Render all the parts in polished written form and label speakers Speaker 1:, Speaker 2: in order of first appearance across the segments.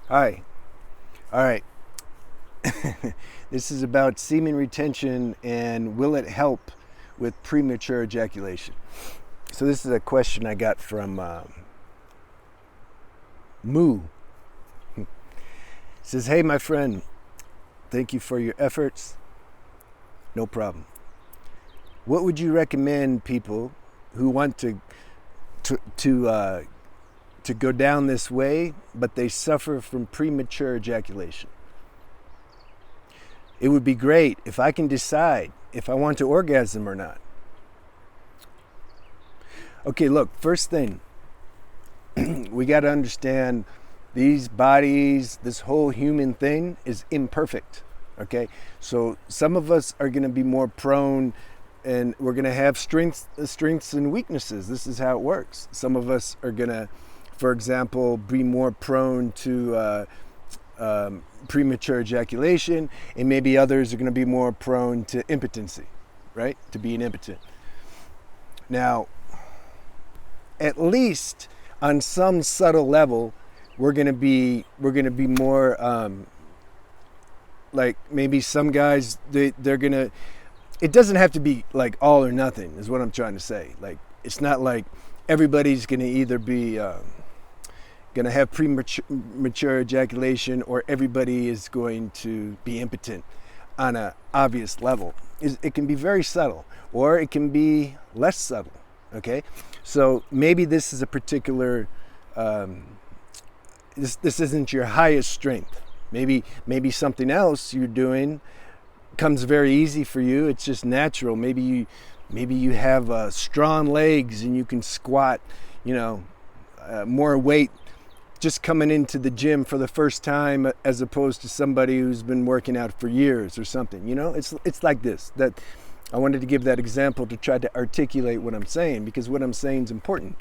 Speaker 1: Hi. All right. This is about semen retention and will it help with premature ejaculation? So this is a question I got from Moo. It says, "Hey, my friend, thank you for your efforts. No problem. What would you recommend people who want to to uh, to go down this way, but they suffer from premature ejaculation? It would be great if I can decide if I want to orgasm or not." Okay, look, first thing, we got to understand these bodies, this whole human thing is imperfect. Okay, so some of us are going to be more prone, and we're going to have strengths and weaknesses. This is how it works. Some of us are going to, for example, be more prone to premature ejaculation, and maybe others are going to be more prone to impotency, right? To being impotent. Now, at least on some subtle level, we're going to be more like maybe some guys they're going to. It doesn't have to be like all or nothing, is what I'm trying to say. Like it's not like everybody's going to either be going to have premature ejaculation or everybody is going to be impotent on an obvious level. It can be very subtle or it can be less subtle. Okay, so maybe this is a particular this isn't your highest strength. Maybe something else you're doing comes very easy for you. It's just natural. Maybe you have strong legs and you can squat, more weight just coming into the gym for the first time, as opposed to somebody who's been working out for years or something. It's like this. That I wanted to give that example to try to articulate what I'm saying, because what I'm saying is important.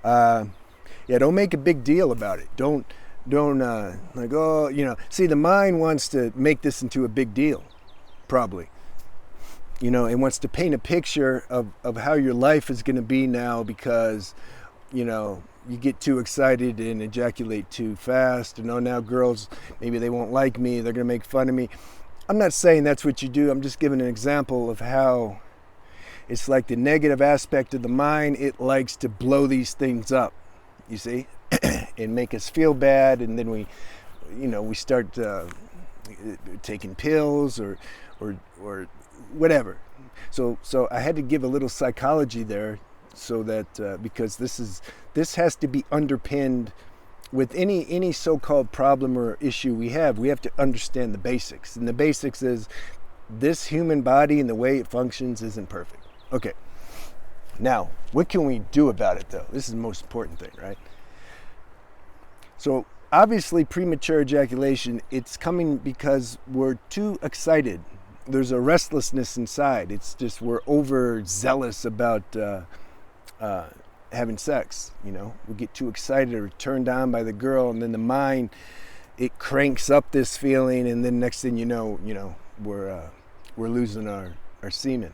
Speaker 1: Don't make a big deal about it. Don't see, the mind wants to make this into a big deal, probably. It wants to paint a picture of how your life is going to be now because, you get too excited and ejaculate too fast. And now girls, maybe they won't like me. They're going to make fun of me. I'm not saying that's what you do. I'm just giving an example of how it's like the negative aspect of the mind. It likes to blow these things up, you see, and make us feel bad. And then we start taking pills or whatever. So I had to give a little psychology there, so that because this has to be underpinned with any so-called problem or issue we have to understand the basics. And the basics is this human body and the way it functions isn't perfect. Okay. Now, what can we do about it, though? This is the most important thing, right? So obviously premature ejaculation, it's coming because we're too excited. There's a restlessness inside. It's just we're overzealous about having sex. We get too excited or turned on by the girl, and then the mind, it cranks up this feeling, and then next thing you know, we're losing our semen.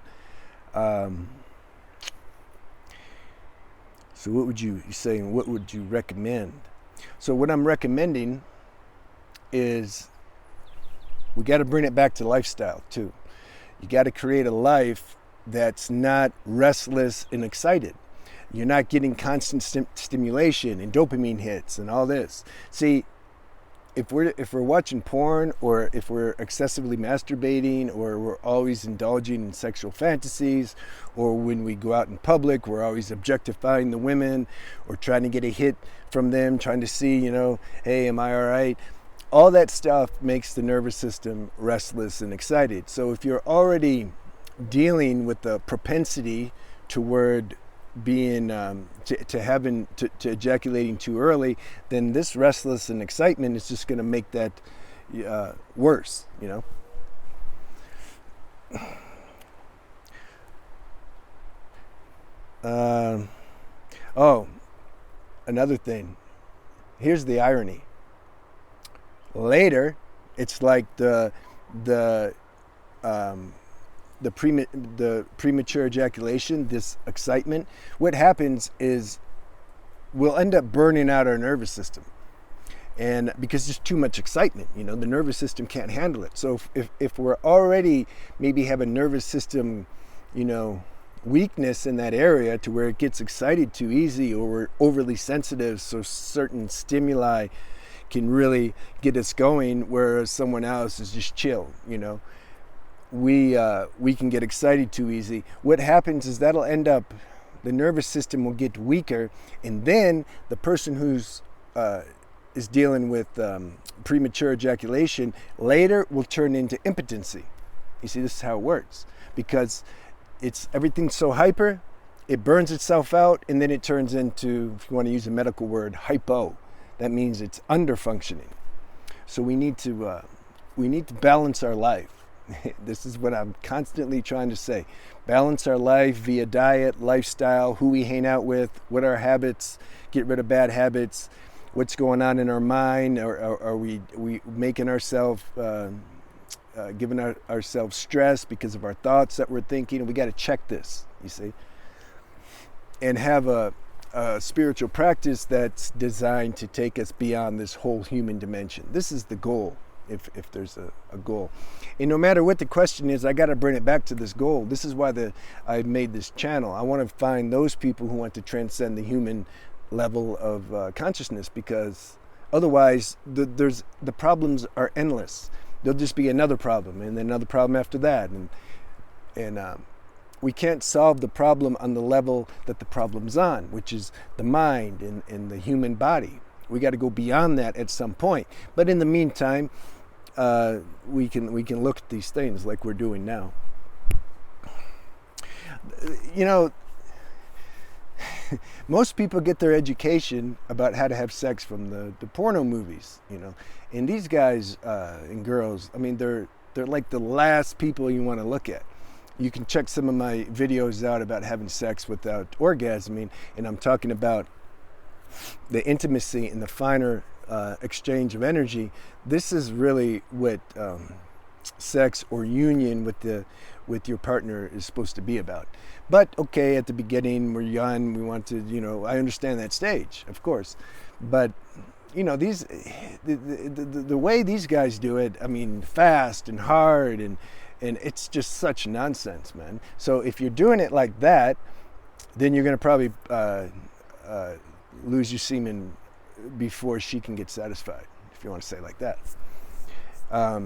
Speaker 1: So what would you saying? What would you recommend? So what I'm recommending is we got to bring it back to lifestyle too. You got to create a life that's not restless and excited. You're not getting constant stimulation and dopamine hits and all this. See, if we're watching porn, or if we're excessively masturbating, or we're always indulging in sexual fantasies, or when we go out in public, we're always objectifying the women or trying to get a hit from them, trying to see, hey, am I all right? All that stuff makes the nervous system restless and excited. So if you're already dealing with the propensity toward being to ejaculating too early, then this restless and excitement is just going to make that worse. Another thing. Here's the irony. Later, it's like the premature ejaculation, this excitement. What happens is we'll end up burning out our nervous system. And because there's too much excitement, the nervous system can't handle it. So if we're already maybe have a nervous system, weakness in that area to where it gets excited too easy, or we're overly sensitive, so certain stimuli can really get us going, whereas someone else is just chill, we can get excited too easy. What happens is that'll end up, the nervous system will get weaker, and then the person who's is dealing with premature ejaculation later will turn into impotency. You see, this is how it works, because everything's so hyper, it burns itself out, and then it turns into, if you want to use a medical word, hypo. That means it's under functioning. So we need to balance our life. This is what I'm constantly trying to say. Balance our life via diet, lifestyle, who we hang out with, what are our habits, get rid of bad habits, what's going on in our mind, are we making ourselves, giving ourselves stress because of our thoughts that we're thinking. We got to check this, you see, and have a spiritual practice that's designed to take us beyond this whole human dimension. This is the goal. If there's a goal, and no matter what the question is, I got to bring it back to this goal. This is why I made this channel. I want to find those people who want to transcend the human level of consciousness, because otherwise the problems are endless. There'll just be another problem, and then another problem after that, and we can't solve the problem on the level that the problem's on, which is the mind and the human body. We got to go beyond that at some point. But in the meantime, we can look at these things like we're doing now. Most people get their education about how to have sex from the porno movies, and these guys and girls, I mean, they're like the last people you want to look at. You can check some of my videos out about having sex without orgasming, and I'm talking about the intimacy and the finer exchange of energy. This is really what sex or union with your partner is supposed to be about. But okay, at the beginning, we're young, we want to, I understand that stage, of course. But these the way these guys do it, I mean, fast and hard, and it's just such nonsense, man. So if you're doing it like that, then you're going to probably lose your semen before she can get satisfied, if you want to say it like that. I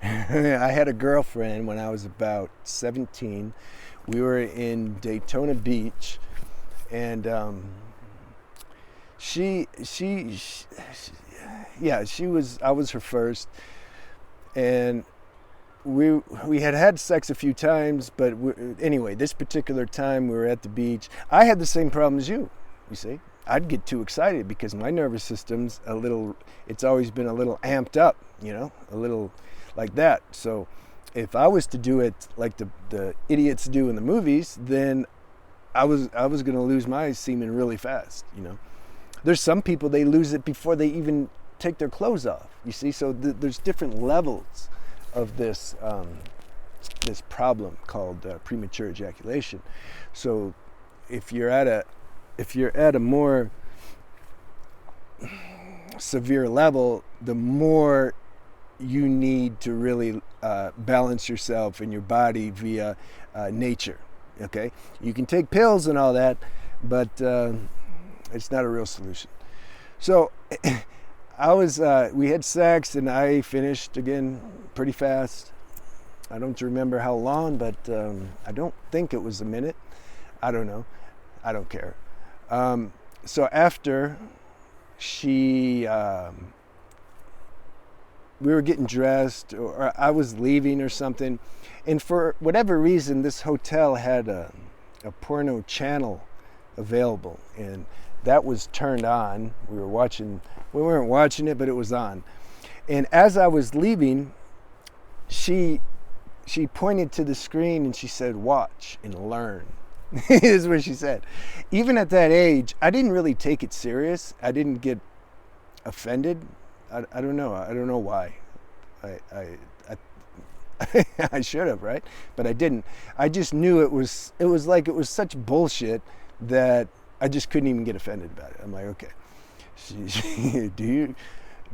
Speaker 1: had a girlfriend when I was about 17. We were in Daytona Beach, and I was her first, and we had sex a few times, but anyway, this particular time we were at the beach. I had the same problem as you see. I'd get too excited because my nervous system's it's always been a little amped up, a little like that. So if I was to do it like the idiots do in the movies, then I was going to lose my semen really fast, There's some people, they lose it before they even take their clothes off, you see. So there's different levels of this this problem called premature ejaculation. So if you're at a more severe level, the more you need to really balance yourself and your body via nature. Okay, you can take pills and all that, but it's not a real solution. So we had sex, and I finished again pretty fast. I don't remember how long, but I don't think it was a minute. I don't know. I don't care. So after we were getting dressed, or I was leaving or something, and for whatever reason, this hotel had a porno channel available, and that was turned on. We weren't watching it, but it was on. And as I was leaving, she pointed to the screen and she said, "Watch and learn." Is what she said. Even at that age, I didn't really take it serious. I didn't get offended. I don't know. I don't know why. I should have, right? But I didn't. I just knew it was such bullshit that I just couldn't even get offended about it. I'm like, okay.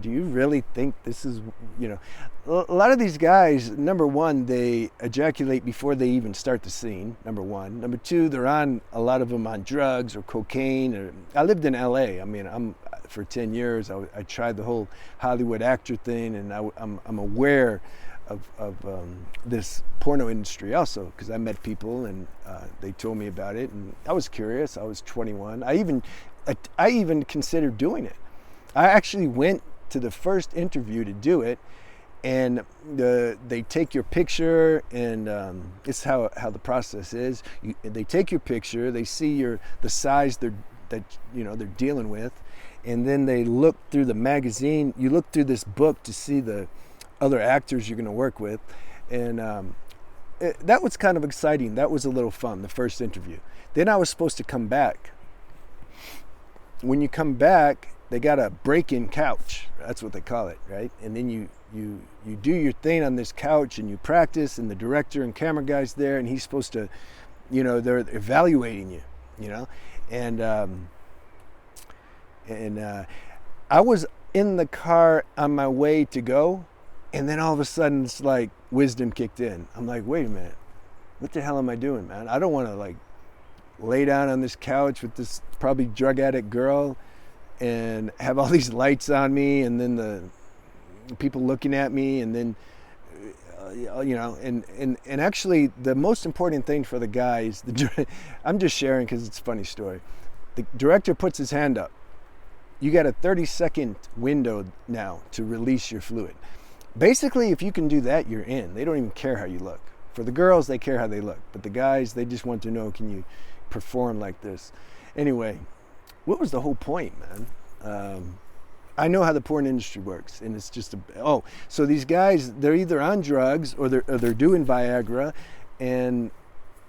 Speaker 1: Do you really think this is, you know, a lot of these guys, number one, they ejaculate before they even start the scene, number one. Number two, they're on, a lot of them on drugs or cocaine. Or, I lived in LA. I mean, for 10 years, I tried the whole Hollywood actor thing, and I'm aware of this porno industry also, because I met people and they told me about it, and I was curious. I was 21. I even considered doing it. I actually went to the first interview to do it, and they take your picture, and it's how the process is. They take your picture, they see the size they're dealing with, and then they look through the magazine. You look through this book to see the other actors you're going to work with, and that was kind of exciting. That was a little fun, the first interview. Then I was supposed to come back. When you come back, they got a break-in couch. That's what they call it, right? And then you do your thing on this couch, and you practice, and the director and camera guy's there, and he's supposed to, they're evaluating you, and I was in the car on my way to go, and then all of a sudden it's like wisdom kicked in. I'm like, wait a minute, what the hell am I doing, man? I don't want to like lay down on this couch with this probably drug addict girl and have all these lights on me, and then the people looking at me, and then and actually the most important thing for the guys, I'm just sharing because it's a funny story. The director puts his hand up. You got a 30-second window now to release your fluid. Basically, if you can do that, you're in. They don't even care how you look. For the girls, they care how they look, but the guys, they just want to know, can you perform like this? Anyway, what was the whole point, man? I know how the porn industry works, and it's just so these guys, they're either on drugs or they're doing Viagra, and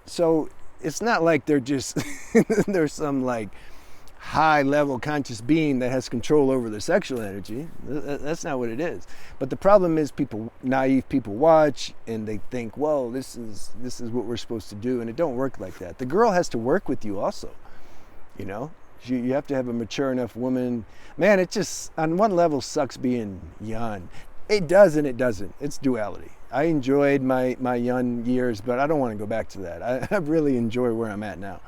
Speaker 1: so it's not like they're just there's some like high level conscious being that has control over their sexual energy. That's not what it is. But the problem is naive people watch, and they think, well, this is what we're supposed to do, and it don't work like that. The girl has to work with you also, You have to have a mature enough woman. Man, it just, on one level, sucks being young. It does and it doesn't. It's duality. I enjoyed my young years, but I don't want to go back to that. I really enjoy where I'm at now.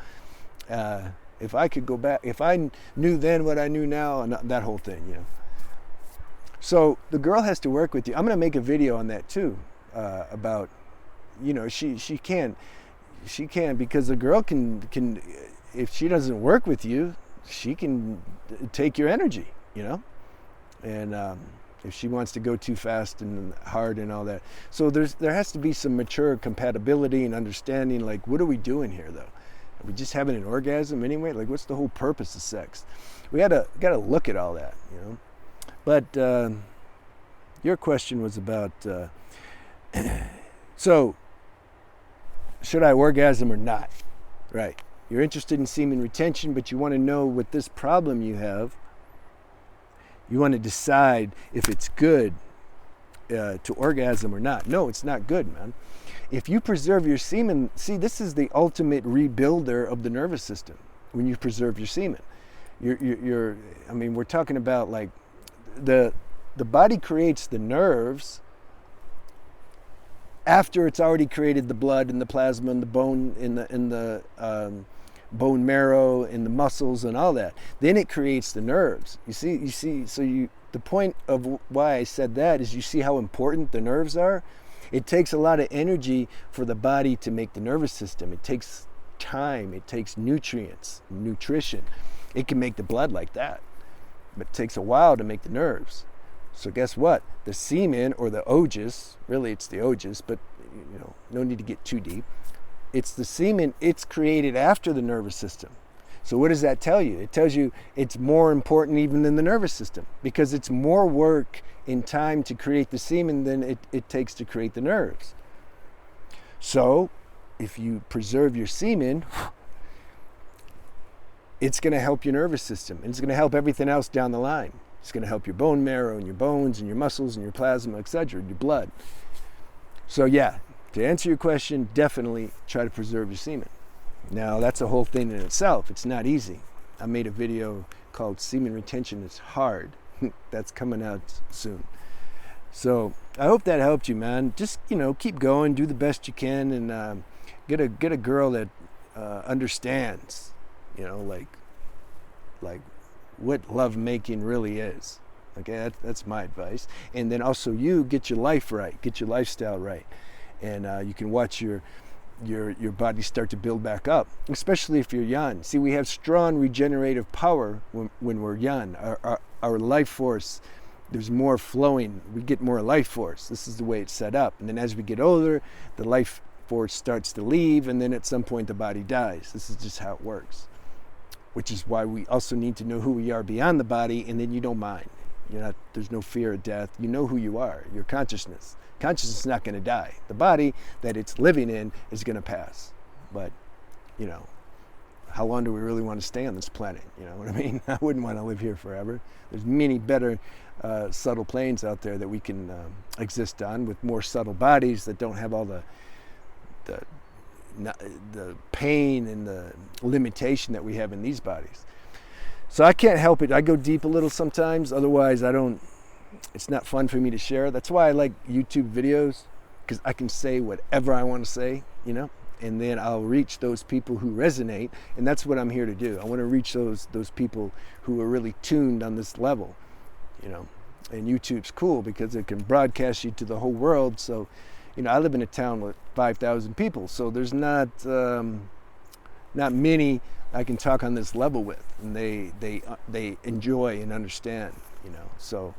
Speaker 1: If I could go back, if I knew then what I knew now, and that whole thing, So the girl has to work with you. I'm going to make a video on that too, about, she can, because the girl can, if she doesn't work with you, she can take your energy, and if she wants to go too fast and hard and all that. So there has to be some mature compatibility and understanding, like, what are we doing here though? Are we just having an orgasm anyway? Like, what's the whole purpose of sex? We gotta look at all that, But your question was about, so should I orgasm or not? Right. You're interested in semen retention, but you want to know what this problem you have. You want to decide if it's good to orgasm or not. No, it's not good, man. If you preserve your semen, see, this is the ultimate rebuilder of the nervous system. When you preserve your semen, we're talking about like the body creates the nerves after it's already created the blood and the plasma and the bone in the bone marrow and the muscles and all that. Then it creates the nerves. You see. So the point of why I said that is, you see how important the nerves are. It takes a lot of energy for the body to make the nervous system. It takes time. It takes nutrients, nutrition. It can make the blood like that, but it takes a while to make the nerves. So guess what? The semen, or the ojas, really it's the ojas, but no need to get too deep. It's the semen, it's created after the nervous system. So what does that tell you? It tells you it's more important even than the nervous system, because it's more work in time to create the semen than it takes to create the nerves. So if you preserve your semen, it's going to help your nervous system, and it's going to help everything else down the line. It's going to help your bone marrow and your bones and your muscles and your plasma, etc., your blood. So yeah, to answer your question, definitely try to preserve your semen. Now, that's a whole thing in itself. It's not easy. I made a video called Semen Retention is Hard. That's coming out soon. So I hope that helped you, man. Just, keep going, do the best you can, and get a girl that understands, like what love making really is. Okay, that's my advice. And then also you get your life right, get your lifestyle right, and you can watch your body start to build back up, especially if you're young. See, we have strong regenerative power when we're young. Our life force, there's more flowing. We get more life force. This is the way it's set up. And then as we get older, the life force starts to leave, and then at some point the body dies. This is just how it works, which is why we also need to know who we are beyond the body, and then you don't mind. There's no fear of death. You know who you are, your consciousness. Consciousness is not going to die. The body that it's living in is going to pass. But, how long do we really want to stay on this planet? You know what I mean? I wouldn't want to live here forever. There's many better subtle planes out there that we can exist on with more subtle bodies that don't have all the pain and the limitation that we have in these bodies. So I can't help it. I go deep a little sometimes. Otherwise, it's not fun for me to share. That's why I like YouTube videos, because I can say whatever I want to say, and then I'll reach those people who resonate. And that's what I'm here to do. I want to reach those people who are really tuned on this level, and YouTube's cool because it can broadcast you to the whole world. So, I live in a town with 5,000 people, so there's not many I can talk on this level with, and they enjoy and understand, So,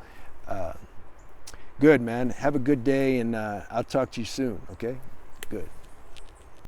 Speaker 1: good, man. Have a good day, and I'll talk to you soon. Okay, good.